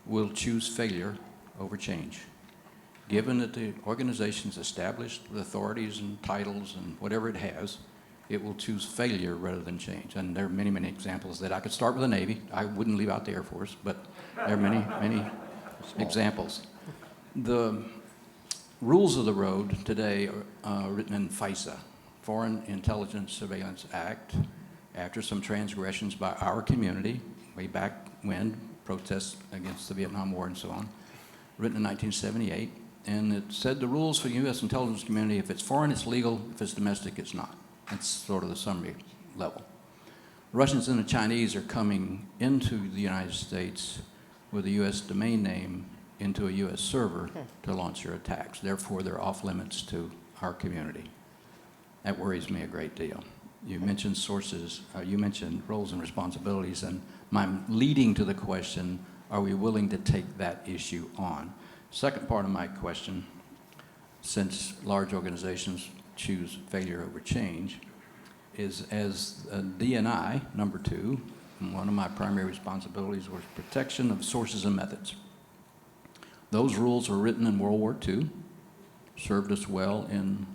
will choose failure over change. Given that the organization's established with authorities and titles and whatever it has, it will choose failure rather than change. And there are many, many examples that I could start with the Navy. I wouldn't leave out the Air Force, but there are many, many examples. The rules of the road today are written in FISA, Foreign Intelligence Surveillance Act, after some transgressions by our community, way back when, protests against the Vietnam War and so on, written in 1978. And it said the rules for the U.S. intelligence community, if it's foreign, it's legal. If it's domestic, it's not. That's sort of the summary level. The Russians and the Chinese are coming into the United States with a U.S. domain name into a U.S. server to launch your attacks. Therefore, they're off limits to our community. That worries me a great deal. You mentioned sources, you mentioned roles and responsibilities, and I'm leading to the question, are we willing to take that issue on? Second part of my question, since large organizations choose failure over change, is as D&I, number 2, one of my primary responsibilities was protection of sources and methods. Those rules were written in World War II, served us well in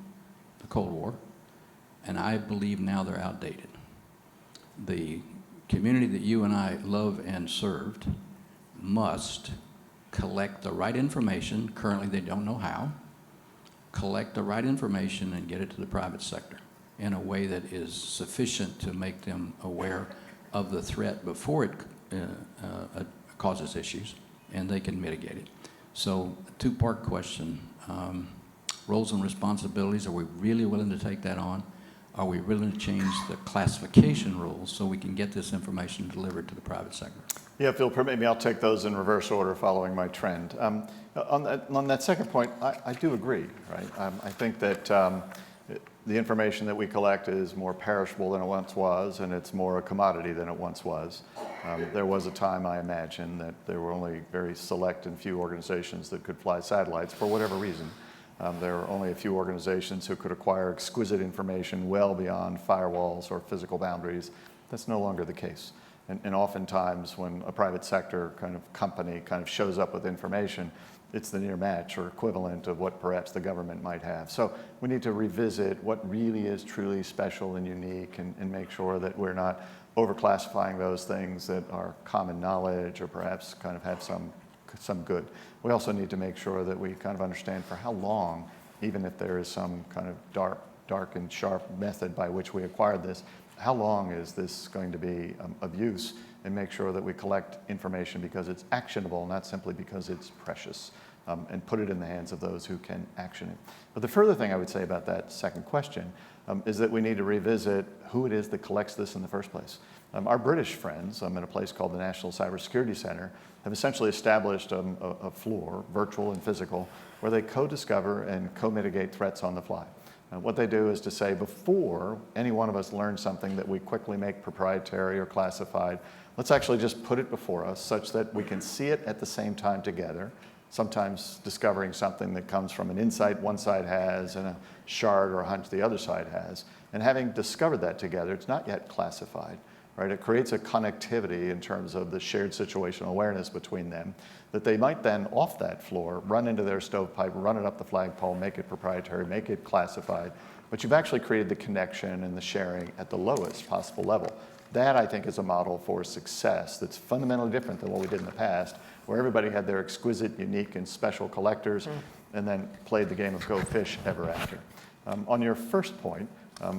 the Cold War, and I believe now they're outdated. The community that you and I love and served must collect the right information. Currently, they don't know how. Collect the right information and get it to the private sector in a way that is sufficient to make them aware of the threat before it causes issues, and they can mitigate it. So, a two-part question. Roles and responsibilities, are we really willing to take that on? Are we willing to change the classification rules so we can get this information delivered to the private sector? Yeah, if you'll permit me, I'll take those in reverse order following my trend. On that second point, I do agree, right? I think that the information that we collect is more perishable than it once was, and it's more a commodity than it once was. There was a time, I imagine, that there were only very select and few organizations that could fly satellites for whatever reason. There were only a few organizations who could acquire exquisite information well beyond firewalls or physical boundaries. That's no longer the case. And oftentimes when a private sector kind of company kind of shows up with information, it's the near match or equivalent of what perhaps the government might have. So we need to revisit what really is truly special and unique and make sure that we're not overclassifying those things that are common knowledge or perhaps kind of have some good. We also need to make sure that we kind of understand for how long, even if there is some kind of dark and sharp method by which we acquired this, how long is this going to be of use, and make sure that we collect information because it's actionable, not simply because it's precious, and put it in the hands of those who can action it. But the further thing I would say about that second question is that we need to revisit who it is that collects this in the first place. Our British friends in a place called the National Cybersecurity Center have essentially established a floor, virtual and physical, where they co-discover and co-mitigate threats on the fly. What they do is to say, before any one of us learns something that we quickly make proprietary or classified, let's actually just put it before us such that we can see it at the same time together, sometimes discovering something that comes from an insight one side has and a shard or a hunch the other side has. And having discovered that together, it's not yet classified. Right? It creates a connectivity in terms of the shared situational awareness between them that they might then, off that floor, run into their stovepipe, run it up the flagpole, make it proprietary, make it classified. But you've actually created the connection and the sharing at the lowest possible level. That, I think, is a model for success that's fundamentally different than what we did in the past, where everybody had their exquisite, unique, and special collectors and then played the game of go fish ever after. On your first point,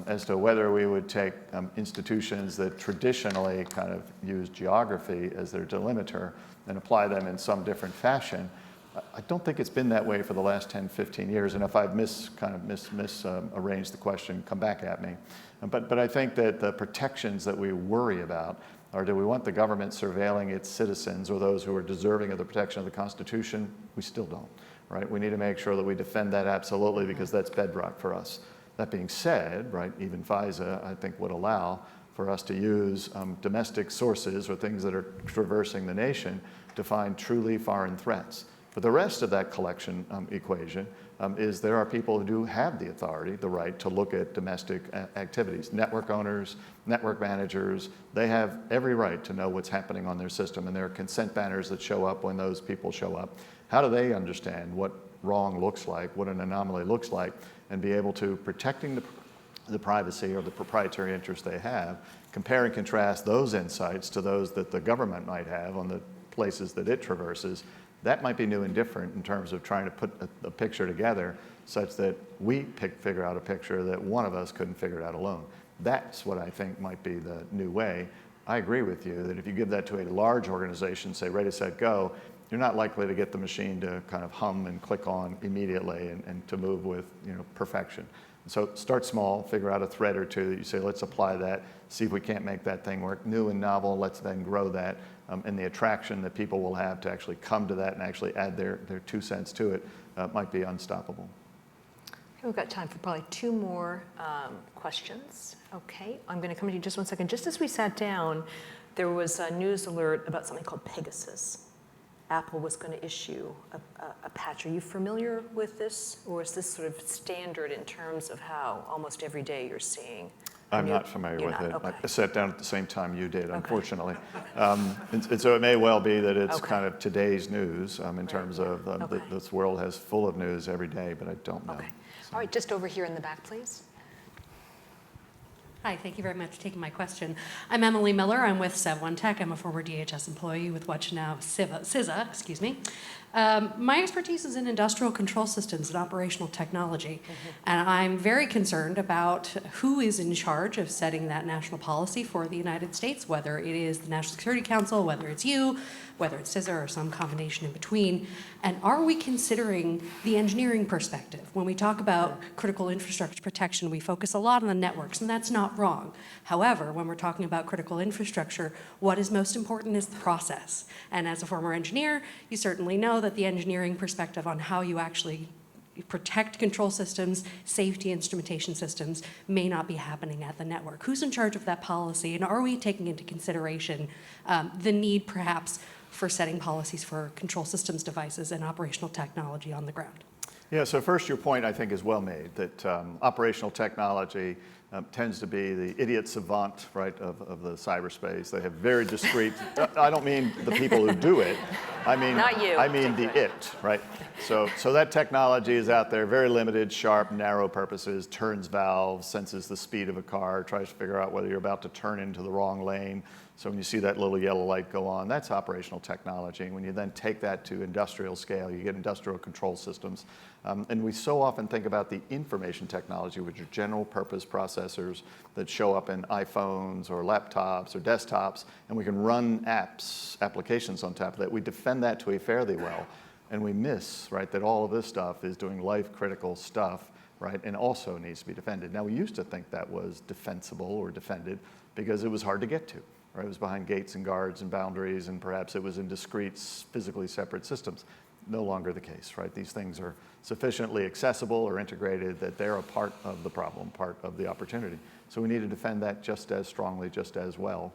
as to whether we would take institutions that traditionally kind of use geography as their delimiter and apply them in some different fashion, I don't think it's been that way for the last 10, 15 years. And if I've misarranged the question, come back at me. But I think that the protections that we worry about are, do we want the government surveilling its citizens or those who are deserving of the protection of the Constitution? We still don't, right? We need to make sure that we defend that absolutely, because that's bedrock for us. That being said, right, even FISA, I think, would allow for us to use domestic sources or things that are traversing the nation to find truly foreign threats. But the rest of that collection equation is there are people who do have the authority, the right to look at domestic activities. Network owners, network managers, they have every right to know what's happening on their system, and there are consent banners that show up when those people show up. How do they understand what wrong looks like, what an anomaly looks like, and be able to, protecting the privacy or the proprietary interest they have, compare and contrast those insights to those that the government might have on the places that it traverses? That might be new and different in terms of trying to put a picture together such that we figure out a picture that one of us couldn't figure it out alone. That's what I think might be the new way. I agree with you that if you give that to a large organization, say ready, set, go, you're not likely to get the machine to kind of hum and click on immediately and to move with perfection. So start small, figure out a thread or two that you say, let's apply that, see if we can't make that thing work. New and novel, let's then grow that. and the attraction that people will have to actually come to that and actually add their 2 cents to it might be unstoppable. Okay, we've got time for probably 2 more questions. Okay, I'm going to come to you just 1 second. Just as we sat down, there was a news alert about something called Pegasus. Apple was going to issue a patch. Are you familiar with this, or is this sort of standard in terms of how almost every day you're seeing? I'm not familiar You're with not? it. Okay. I sat down at the same time you did, unfortunately. And so it may well be that it's Okay. kind of today's news in terms of Okay. this world has full of news every day, but I don't know. Okay. All right, just over here in the back, please. Hi, thank you very much for taking my question. I'm Emily Miller. I'm with Sev1 Tech. I'm a former DHS employee with what's now CISA, excuse me. My expertise is in industrial control systems and operational technology, and I'm very concerned about who is in charge of setting that national policy for the United States, whether it is the National Security Council, whether it's you, whether it's CISA or some combination in between. And are we considering the engineering perspective? When we talk about critical infrastructure protection, we focus a lot on the networks, and that's not wrong. However, when we're talking about critical infrastructure, what is most important is the process. And as a former engineer, you certainly know that the engineering perspective on how you actually protect control systems, safety instrumentation systems may not be happening at the network. Who's in charge of that policy, and are we taking into consideration the need perhaps for setting policies for control systems devices and operational technology on the ground? Yeah, so first your point I think is well made, that operational technology tends to be the idiot savant, right, of the cyberspace. They have very discrete, I don't mean the people who do it, I mean, Not you, I mean the it, right? So that technology is out there, very limited, sharp, narrow purposes, turns valves, senses the speed of a car, tries to figure out whether you're about to turn into the wrong lane. So when you see that little yellow light go on, that's operational technology. And when you then take that to industrial scale, you get industrial control systems. And we so often think about the information technology, which are general purpose processors that show up in iPhones or laptops or desktops, and we can run applications on top of that. We defend that to a fairly well, and we miss, right, that all of this stuff is doing life-critical stuff, right, and also needs to be defended. Now, we used to think that was defensible or defended because it was hard to get to. Right? It was behind gates and guards and boundaries, and perhaps it was in discrete, physically separate systems. No longer the case, right? These things are sufficiently accessible or integrated that they're a part of the problem, part of the opportunity. So we need to defend that just as strongly, just as well.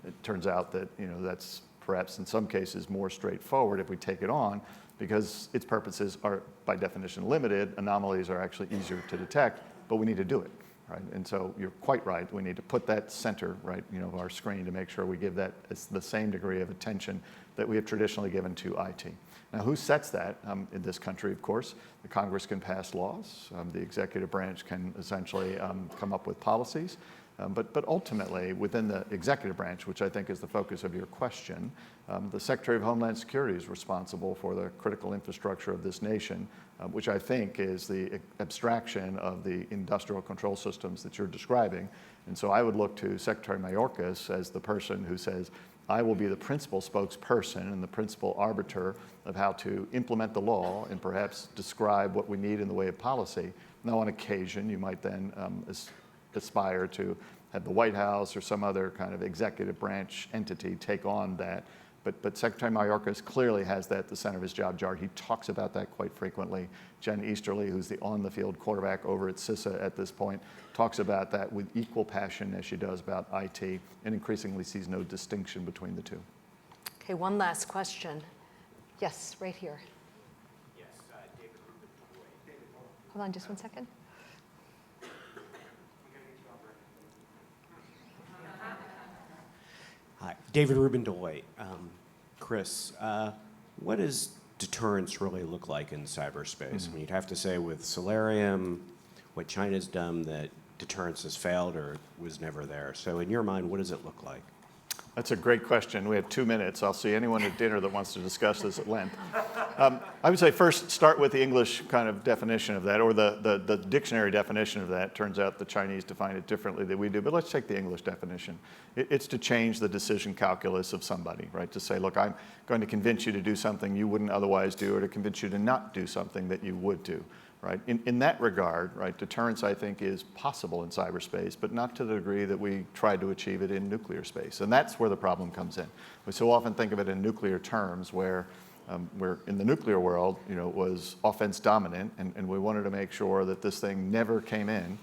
It turns out that that's perhaps in some cases more straightforward if we take it on, because its purposes are by definition limited. Anomalies are actually easier to detect, but we need to do it. Right? And so you're quite right. We need to put that center, right, of our screen to make sure we give that the same degree of attention that we have traditionally given to IT. Now, who sets that in this country? Of course, the Congress can pass laws. The executive branch can essentially come up with policies. But ultimately, within the executive branch, which I think is the focus of your question, the Secretary of Homeland Security is responsible for the critical infrastructure of this nation, which I think is the abstraction of the industrial control systems that you're describing. And so I would look to Secretary Mayorkas as the person who says, I will be the principal spokesperson and the principal arbiter of how to implement the law and perhaps describe what we need in the way of policy. Now, on occasion, you might then aspire to have the White House or some other kind of executive branch entity take on that. But Secretary Mayorkas clearly has that at the center of his job jar. He talks about that quite frequently. Jen Easterly, who's the on-the-field quarterback over at CISA at this point, talks about that with equal passion as she does about IT, and increasingly sees no distinction between the two. Okay, one last question. Yes, right here. Yes, David Rubin. Hold on just 1 second. Hi, David Rubin, Deloitte. Chris, what does deterrence really look like in cyberspace? I mean, you'd have to say with Solarium, what China's done, that deterrence has failed or was never there. So in your mind, what does it look like? That's a great question. We have 2 minutes. I'll see anyone at dinner that wants to discuss this at length. I would say first start with the English kind of definition of that, or the dictionary definition of that. Turns out the Chinese define it differently than we do, but let's take the English definition. It's to change the decision calculus of somebody, right? To say, look, I'm going to convince you to do something you wouldn't otherwise do, or to convince you to not do something that you would do. right? In that regard, right, deterrence, I think, is possible in cyberspace, but not to the degree that we tried to achieve it in nuclear space. And that's where the problem comes in. We so often think of it in nuclear terms where in the nuclear world, it was offense dominant, and we wanted to make sure that this thing never came in,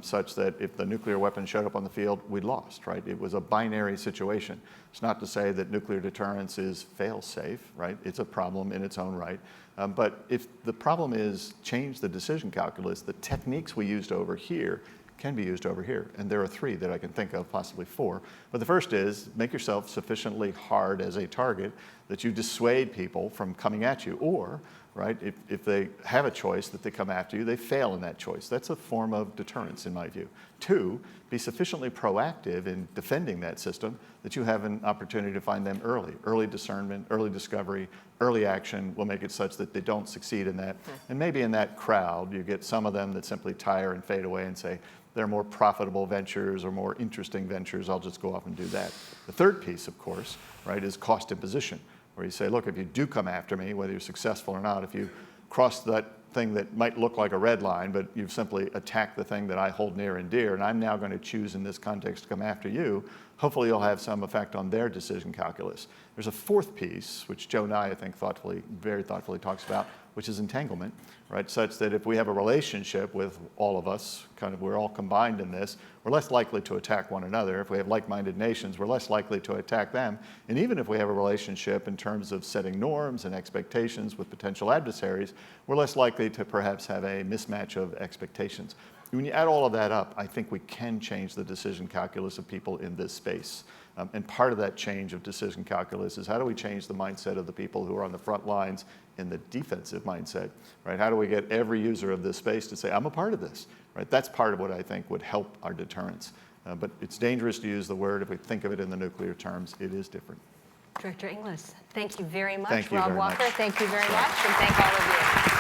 such that if the nuclear weapon showed up on the field, we'd lost, right? It was a binary situation. It's not to say that nuclear deterrence is fail-safe, right? It's a problem in its own right. But if the problem is change the decision calculus, the techniques we used over here can be used over here. And there are 3 that I can think of, possibly 4. But the first is make yourself sufficiently hard as a target that you dissuade people from coming at you. Or, right, if they have a choice that they come after you, they fail in that choice. That's a form of deterrence in my view. 2, be sufficiently proactive in defending that system that you have an opportunity to find them early. Early discernment, early discovery, early action will make it such that they don't succeed in that. And maybe in that crowd, you get some of them that simply tire and fade away and say, they're more profitable ventures or more interesting ventures, I'll just go off and do that. The third piece, of course, right, is cost imposition, where you say, look, if you do come after me, whether you're successful or not, if you cross that thing that might look like a red line, but you've simply attacked the thing that I hold near and dear, and I'm now going to choose in this context to come after you, hopefully you'll have some effect on their decision calculus. There's a fourth piece, which Joe Nye, I think, very thoughtfully talks about, which is entanglement, right? Such that if we have a relationship with all of us, we're all combined in this, we're less likely to attack one another. If we have like-minded nations, we're less likely to attack them. And even if we have a relationship in terms of setting norms and expectations with potential adversaries, we're less likely to perhaps have a mismatch of expectations. When you add all of that up, I think we can change the decision calculus of people in this space. And part of that change of decision calculus is how do we change the mindset of the people who are on the front lines in the defensive mindset, right? How do we get every user of this space to say, I'm a part of this, right? That's part of what I think would help our deterrence. But it's dangerous to use the word. If we think of it in the nuclear terms, it is different. Director Inglis, thank you very much. Thank you Rob very Walker, much. thank you very much, and thank all of you.